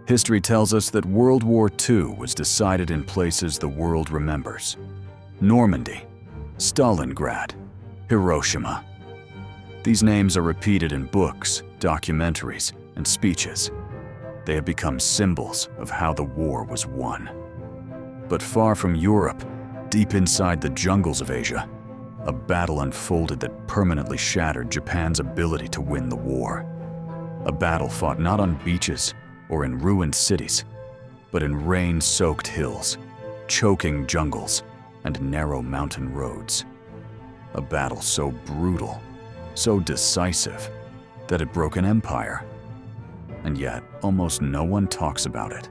History tells us that World War II was decided in places the world remembers: Normandy, Stalingrad, Hiroshima. These names are repeated in books, documentaries, and speeches. They have become symbols of how the war was won. But far from Europe, deep inside the jungles of Asia, a battle unfolded that permanently shattered Japan's ability to win the war. A battle fought not on beaches or in ruined cities, but in rain-soaked hills, choking jungles, and narrow mountain roads. A battle so brutal, so decisive, that it broke an empire. And yet, almost no one talks about it.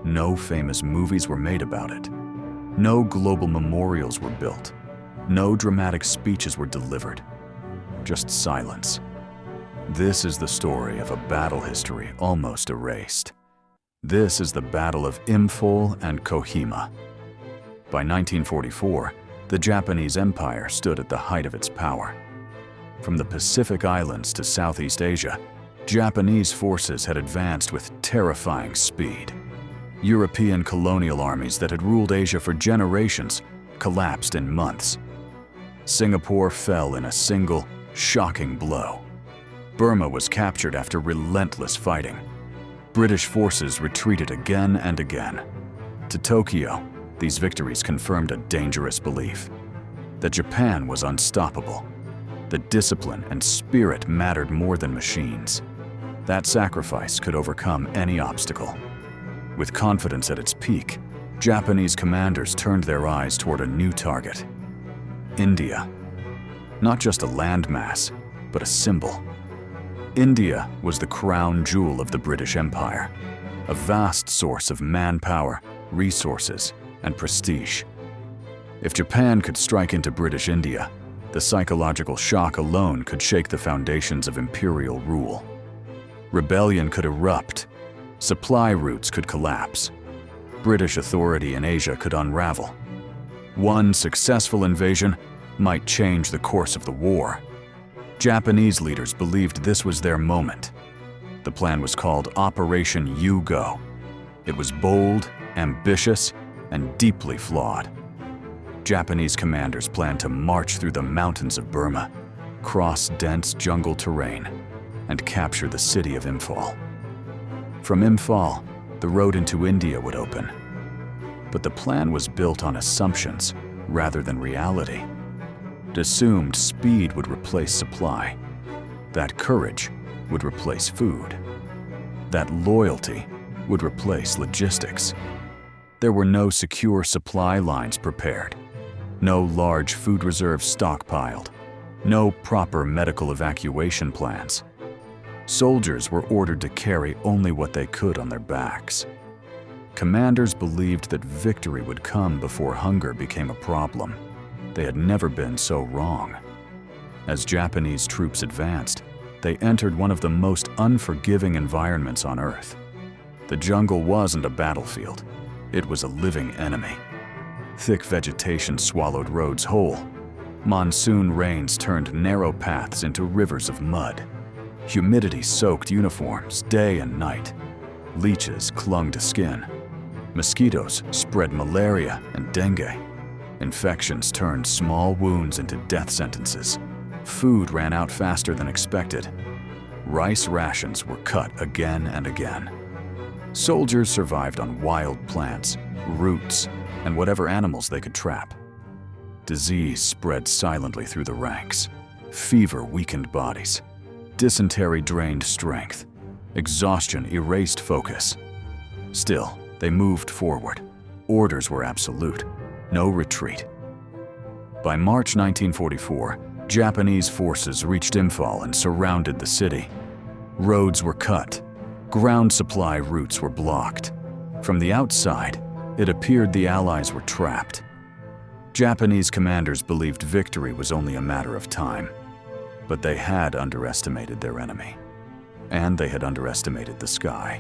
No famous movies were made about it. No global memorials were built. No dramatic speeches were delivered. Just silence. This is the story of a battle history almost erased. This is the Battle of Imphal and Kohima. By 1944, the Japanese Empire stood at the height of its power. From the Pacific Islands to Southeast Asia, Japanese forces had advanced with terrifying speed. European colonial armies that had ruled Asia for generations collapsed in months. Singapore fell in a single, shocking blow. Burma was captured after relentless fighting. British forces retreated again and again. To Tokyo, these victories confirmed a dangerous belief: that Japan was unstoppable, that discipline and spirit mattered more than machines. That sacrifice could overcome any obstacle. With confidence at its peak, Japanese commanders turned their eyes toward a new target: India. Not just a landmass, but a symbol. India was the crown jewel of the British Empire, a vast source of manpower, resources, and prestige. If Japan could strike into British India, the psychological shock alone could shake the foundations of imperial rule. Rebellion could erupt, supply routes could collapse, British authority in Asia could unravel. One successful invasion might change the course of the war. Japanese leaders believed this was their moment. The plan was called Operation U-Go. It was bold, ambitious, and deeply flawed. Japanese commanders planned to march through the mountains of Burma, cross dense jungle terrain, and capture the city of Imphal. From Imphal, the road into India would open. But the plan was built on assumptions rather than reality. It assumed speed would replace supply, that courage would replace food, that loyalty would replace logistics. There were no secure supply lines prepared, no large food reserves stockpiled, no proper medical evacuation plans. Soldiers were ordered to carry only what they could on their backs. Commanders believed that victory would come before hunger became a problem. They had never been so wrong. As Japanese troops advanced, they entered one of the most unforgiving environments on Earth. The jungle wasn't a battlefield. It was a living enemy. Thick vegetation swallowed roads whole. Monsoon rains turned narrow paths into rivers of mud. Humidity soaked uniforms day and night. Leeches clung to skin. Mosquitoes spread malaria and dengue. Infections turned small wounds into death sentences. Food ran out faster than expected. Rice rations were cut again and again. Soldiers survived on wild plants, roots, and whatever animals they could trap. Disease spread silently through the ranks. Fever weakened bodies. Dysentery drained strength. Exhaustion erased focus. Still, they moved forward. Orders were absolute. No retreat. By March 1944, Japanese forces reached Imphal and surrounded the city. Roads were cut. Ground supply routes were blocked. From the outside, it appeared the Allies were trapped. Japanese commanders believed victory was only a matter of time. But they had underestimated their enemy. And they had underestimated the sky.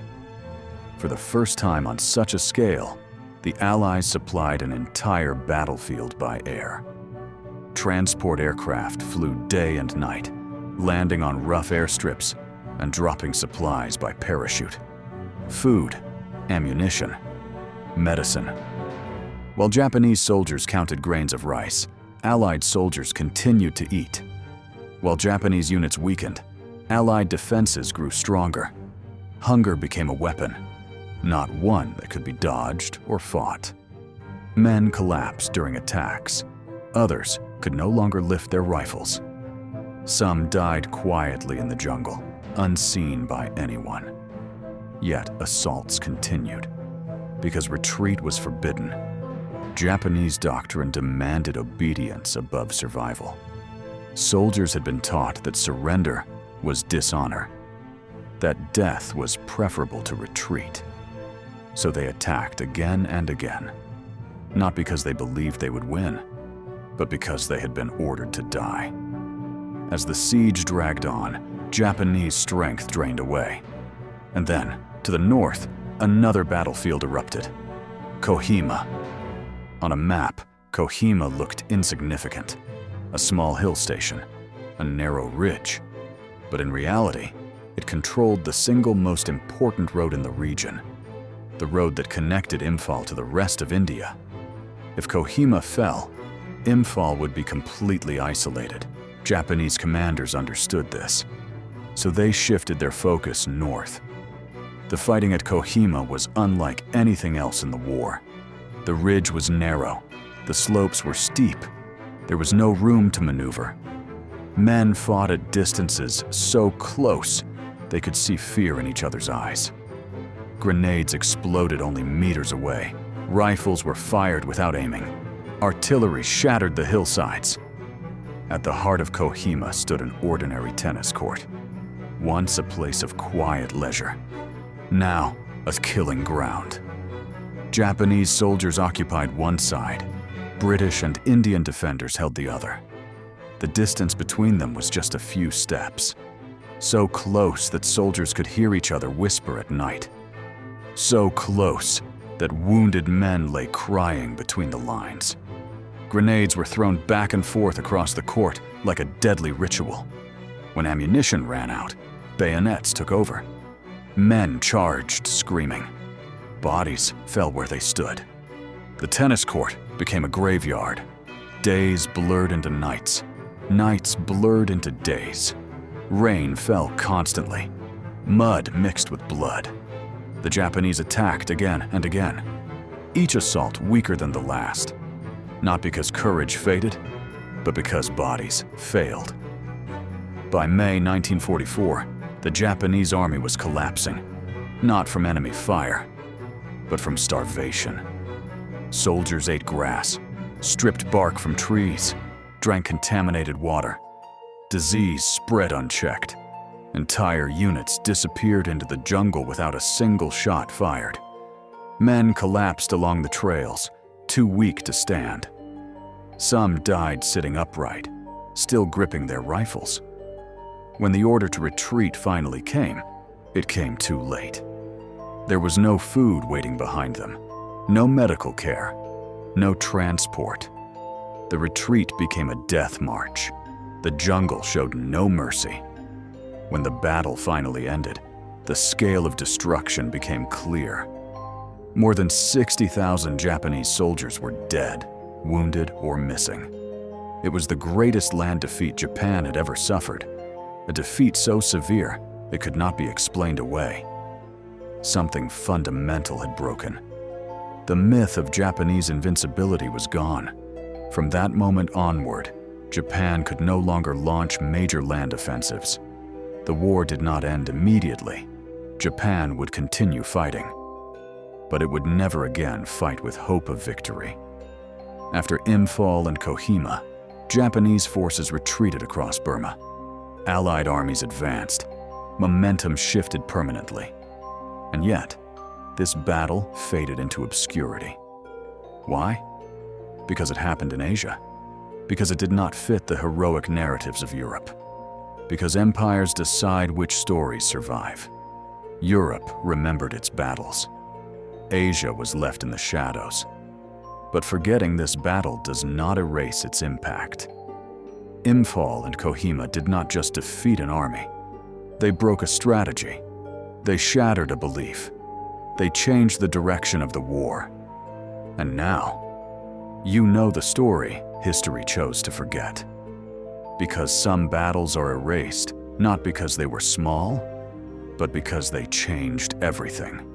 For the first time on such a scale, the Allies supplied an entire battlefield by air. Transport aircraft flew day and night, landing on rough airstrips and dropping supplies by parachute. food, ammunition, medicine. While Japanese soldiers counted grains of rice, Allied soldiers continued to eat. While Japanese units weakened, Allied defenses grew stronger. Hunger became a weapon, not one that could be dodged or fought. Men collapsed during attacks. Others could no longer lift their rifles. Some died quietly in the jungle, unseen by anyone. Yet assaults continued. Because retreat was forbidden, Japanese doctrine demanded obedience above survival. Soldiers had been taught that surrender was dishonor, that death was preferable to retreat. So they attacked again and again, not because they believed they would win, but because they had been ordered to die. As the siege dragged on, Japanese strength drained away. And then, to the north, another battlefield erupted. Kohima. On a map, Kohima looked insignificant. A small hill station, a narrow ridge. But in reality, it controlled the single most important road in the region, the road that connected Imphal to the rest of India. If Kohima fell, Imphal would be completely isolated. Japanese commanders understood this, so they shifted their focus north. The fighting at Kohima was unlike anything else in the war. The ridge was narrow, the slopes were steep, there was no room to maneuver. Men fought at distances so close they could see fear in each other's eyes. Grenades exploded only meters away. Rifles were fired without aiming. Artillery shattered the hillsides. At the heart of Kohima stood an ordinary tennis court. Once a place of quiet leisure, now a killing ground. Japanese soldiers occupied one side. British and Indian defenders held the other. The distance between them was just a few steps. So close that soldiers could hear each other whisper at night. So close that wounded men lay crying between the lines. Grenades were thrown back and forth across the court like a deadly ritual. When ammunition ran out, bayonets took over. Men charged, screaming. Bodies fell where they stood. The tennis court became a graveyard. Days blurred into nights. Nights blurred into days. Rain fell constantly. Mud mixed with blood. The Japanese attacked again and again, each assault weaker than the last. Not because courage faded, but because bodies failed. By May 1944, the Japanese army was collapsing, not from enemy fire, but from starvation. Soldiers ate grass, stripped bark from trees, drank contaminated water. Disease spread unchecked. Entire units disappeared into the jungle without a single shot fired. Men collapsed along the trails, too weak to stand. Some died sitting upright, still gripping their rifles. When the order to retreat finally came, it came too late. There was no food waiting behind them, no medical care, no transport. The retreat became a death march. The jungle showed no mercy. When the battle finally ended, the scale of destruction became clear. More than 60,000 Japanese soldiers were dead, wounded, or missing. It was the greatest land defeat Japan had ever suffered, a defeat so severe it could not be explained away. Something fundamental had broken. The myth of Japanese invincibility was gone. From that moment onward, Japan could no longer launch major land offensives. The war did not end immediately. Japan would continue fighting. But it would never again fight with hope of victory. After Imphal and Kohima, Japanese forces retreated across Burma. Allied armies advanced. Momentum shifted permanently. And yet, this battle faded into obscurity. Why? Because it happened in Asia. Because it did not fit the heroic narratives of Europe. Because empires decide which stories survive. Europe remembered its battles. Asia was left in the shadows. But forgetting this battle does not erase its impact. Imphal and Kohima did not just defeat an army. They broke a strategy. They shattered a belief. They changed the direction of the war. And now, you know the story history chose to forget. Because some battles are erased, not because they were small, but because they changed everything.